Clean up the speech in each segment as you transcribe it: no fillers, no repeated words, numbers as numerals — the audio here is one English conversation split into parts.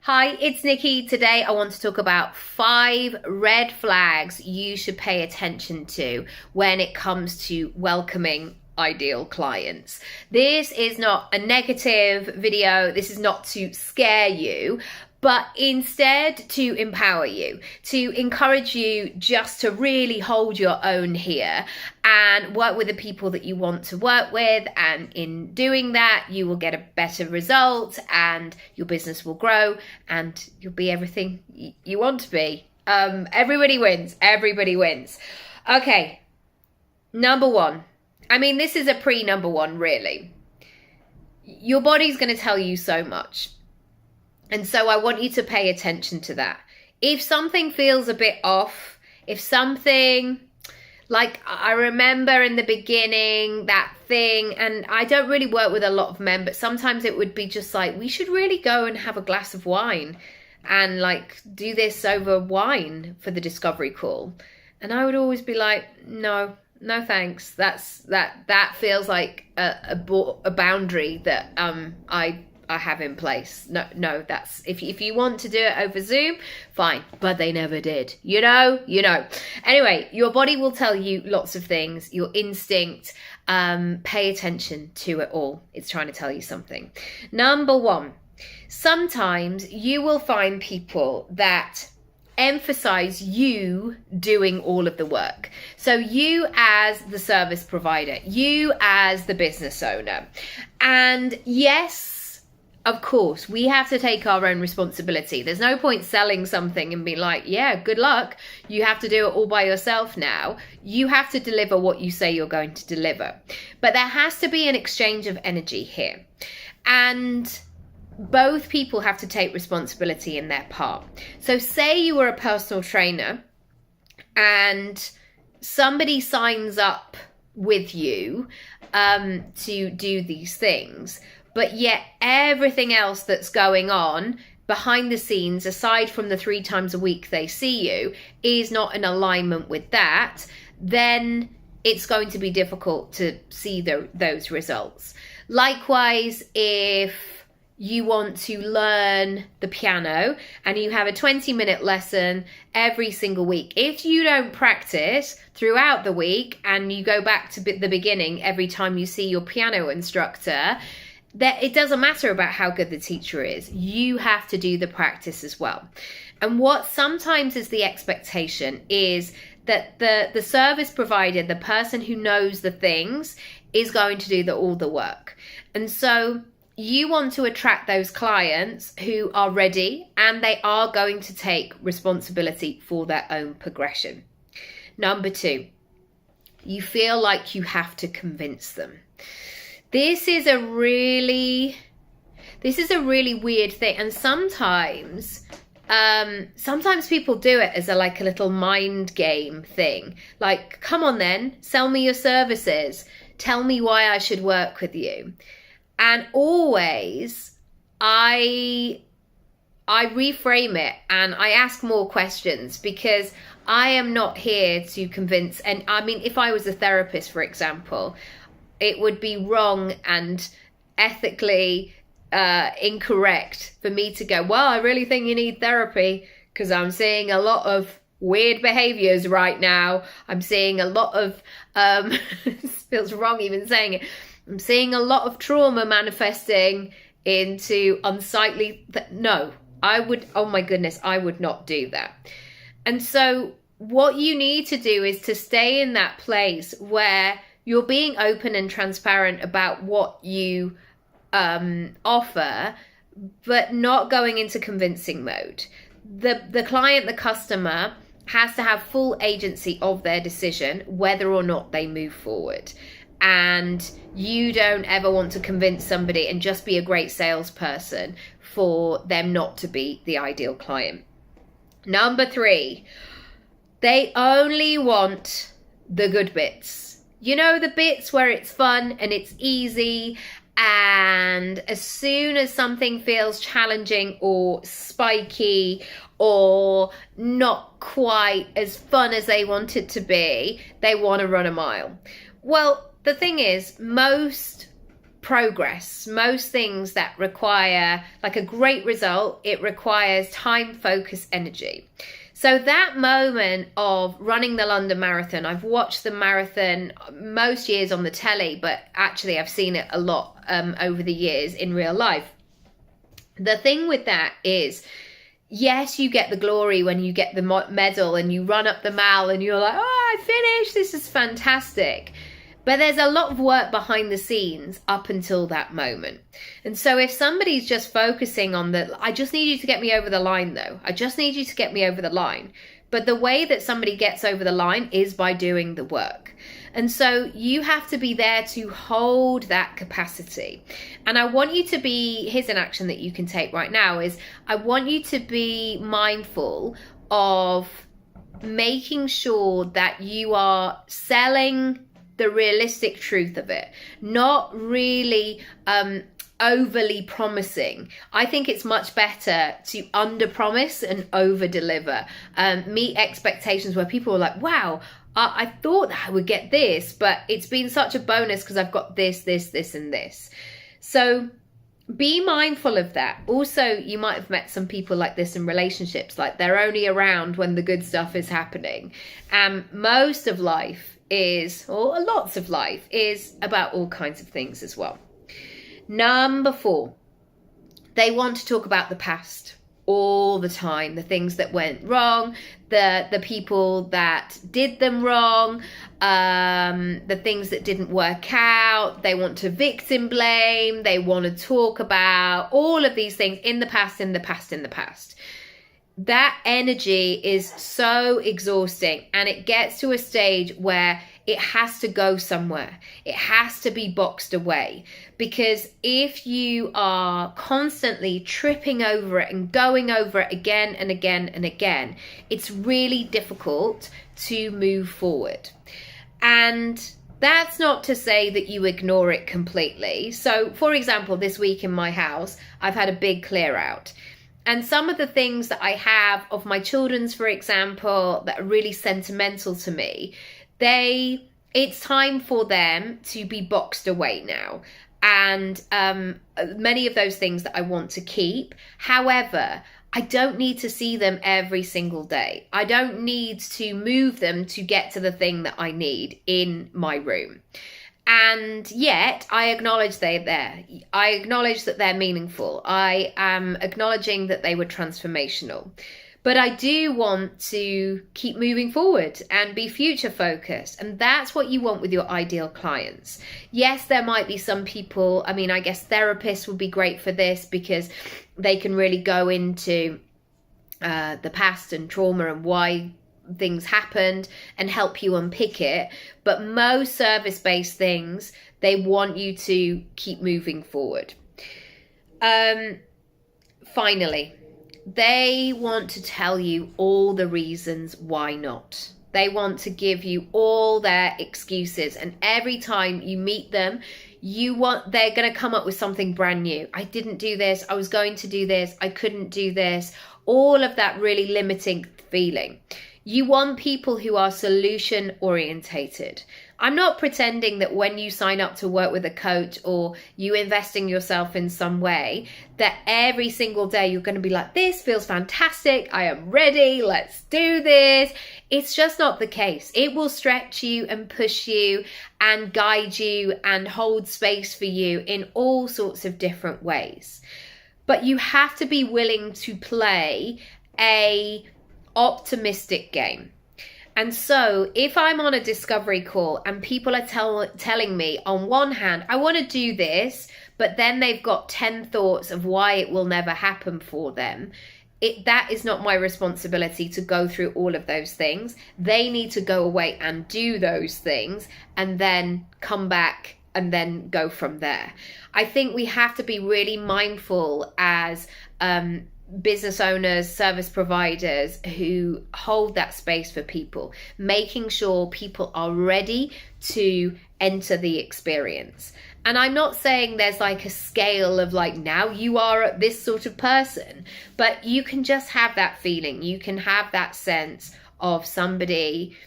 Hi, it's Nikki. Today I want to talk about 5 red flags you should pay attention to when it comes to welcoming ideal clients. This is not a negative video. This is not to scare you, but instead to empower you, to encourage you just to really hold your own here and work with the people that you want to work with. And in doing that, you will get a better result and your business will grow and you'll be everything you want to be. Everybody wins. Everybody wins. Okay. Number 1. I mean, this is a pre-number 1, really. Your body's going to tell you so much. And so I want you to pay attention to that. If something feels a bit off, if something, like I remember in the beginning, that thing, and I don't really work with a lot of men, but sometimes it would be just like, we should really go and have a glass of wine and like do this over wine for the discovery call. And I would always be like, no thanks. That feels like a boundary that I have in place. No, that's if you want to do it over Zoom, fine, but they never did. You know. Anyway, your body will tell you lots of things. Your instinct, pay attention to it all. It's trying to tell you something. Number 1, sometimes you will find people that emphasize you doing all of the work. So you as the service provider, you as the business owner. And yes, of course, we have to take our own responsibility. There's no point selling something and be like, yeah, good luck. You have to do it all by yourself now. You have to deliver what you say you're going to deliver. But there has to be an exchange of energy here. And both people have to take responsibility in their part. So say you were a personal trainer and somebody signs up with you to do these things, but yet everything else that's going on behind the scenes, aside from the 3 times a week they see you, is not in alignment with that, then it's going to be difficult to see those results. Likewise, if you want to learn the piano and you have a 20-minute lesson every single week, if you don't practice throughout the week and you go back to the beginning every time you see your piano instructor, that it doesn't matter about how good the teacher is. You have to do the practice as well. And what sometimes is the expectation is that the service provider, the person who knows the things, is going to do all the work. And so you want to attract those clients who are ready and they are going to take responsibility for their own progression. Number 2, you feel like you have to convince them. This is a really weird thing. And sometimes people do it as a little mind game thing. Like, come on then, sell me your services. Tell me why I should work with you. And always I reframe it and I ask more questions, because I am not here to convince. And I mean, if I was a therapist, for example, it would be wrong and ethically incorrect for me to go, well, I really think you need therapy because I'm seeing a lot of weird behaviors right now. I'm seeing a lot of, it feels wrong even saying it, I'm seeing a lot of trauma manifesting into unsightly. No, oh my goodness, I would not do that. And so what you need to do is to stay in that place where you're being open and transparent about what you offer, but not going into convincing mode. The client, the customer, has to have full agency of their decision whether or not they move forward. And you don't ever want to convince somebody and just be a great salesperson for them not to be the ideal client. Number 3, they only want the good bits. You know, the bits where it's fun and it's easy, and as soon as something feels challenging or spiky or not quite as fun as they want it to be, they want to run a mile. Well, the thing is, most progress, most things that require like a great result, it requires time, focus, energy. So that moment of running the London Marathon, I've watched the marathon most years on the telly, but actually I've seen it a lot over the years in real life. The thing with that is, yes, you get the glory when you get the medal and you run up the mile and you're like, oh, I finished, this is fantastic. But there's a lot of work behind the scenes up until that moment. And so if somebody's just focusing on I just need you to get me over the line though. I just need you to get me over the line. But the way that somebody gets over the line is by doing the work. And so you have to be there to hold that capacity. And I want you to here's an action that you can take right now is I want you to be mindful of making sure that you are selling the realistic truth of it, not really overly promising. I think it's much better to under promise and over deliver. Meet expectations where people are like, wow, I thought that I would get this, but it's been such a bonus because I've got this, this, this, and this. So be mindful of that. Also, you might have met some people like this in relationships, like they're only around when the good stuff is happening. Most of life or lots of life is about all kinds of things as well. Number 4, they want to talk about the past all the time, the things that went wrong, the people that did them wrong, the things that didn't work out. They want to victim blame. They want to talk about all of these things in the past, in the past, in the past. That energy is so exhausting, and it gets to a stage where it has to go somewhere. It has to be boxed away, because if you are constantly tripping over it and going over it again and again and again, it's really difficult to move forward. And that's not to say that you ignore it completely. So, for example, this week in my house, I've had a big clear out. And some of the things that I have of my children's, for example, that are really sentimental to me, it's time for them to be boxed away now. And many of those things that I want to keep. However, I don't need to see them every single day. I don't need to move them to get to the thing that I need in my room. And yet I acknowledge they're there. I acknowledge that they're meaningful. I am acknowledging that they were transformational. But I do want to keep moving forward and be future focused. And that's what you want with your ideal clients. Yes, there might be some people, I guess therapists would be great for this because they can really go into the past and trauma and why things happened and help you unpick it. But most service-based things, they want you to keep moving forward. Finally, they want to tell you all the reasons why not. They want to give you all their excuses, and every time you meet them, they're going to come up with something brand new. I didn't do this, I was going to do this, I couldn't do this. All of that really limiting feeling. You want people who are solution orientated. I'm not pretending that when you sign up to work with a coach or you invest in yourself in some way, that every single day you're going to be like, this feels fantastic, I am ready, let's do this. It's just not the case. It will stretch you and push you and guide you and hold space for you in all sorts of different ways. But you have to be willing to play a optimistic game. And so if I'm on a discovery call and people are telling me on one hand, I want to do this, but then they've got 10 thoughts of why it will never happen for them, that is not my responsibility to go through all of those things. They need to go away and do those things and then come back and then go from there. I think we have to be really mindful as business owners, service providers who hold that space for people, making sure people are ready to enter the experience. And I'm not saying there's like a scale of like, now you are this sort of person, but you can just have that feeling. You can have that sense of somebody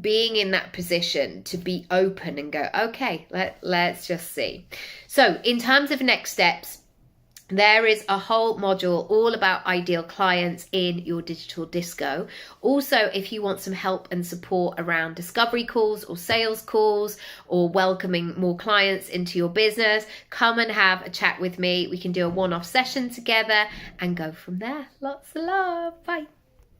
being in that position to be open and go, okay, let's just see. So in terms of next steps, there is a whole module all about ideal clients in your digital disco. Also, if you want some help and support around discovery calls or sales calls or welcoming more clients into your business, come and have a chat with me. We can do a one-off session together and go from there. Lots of love. Bye.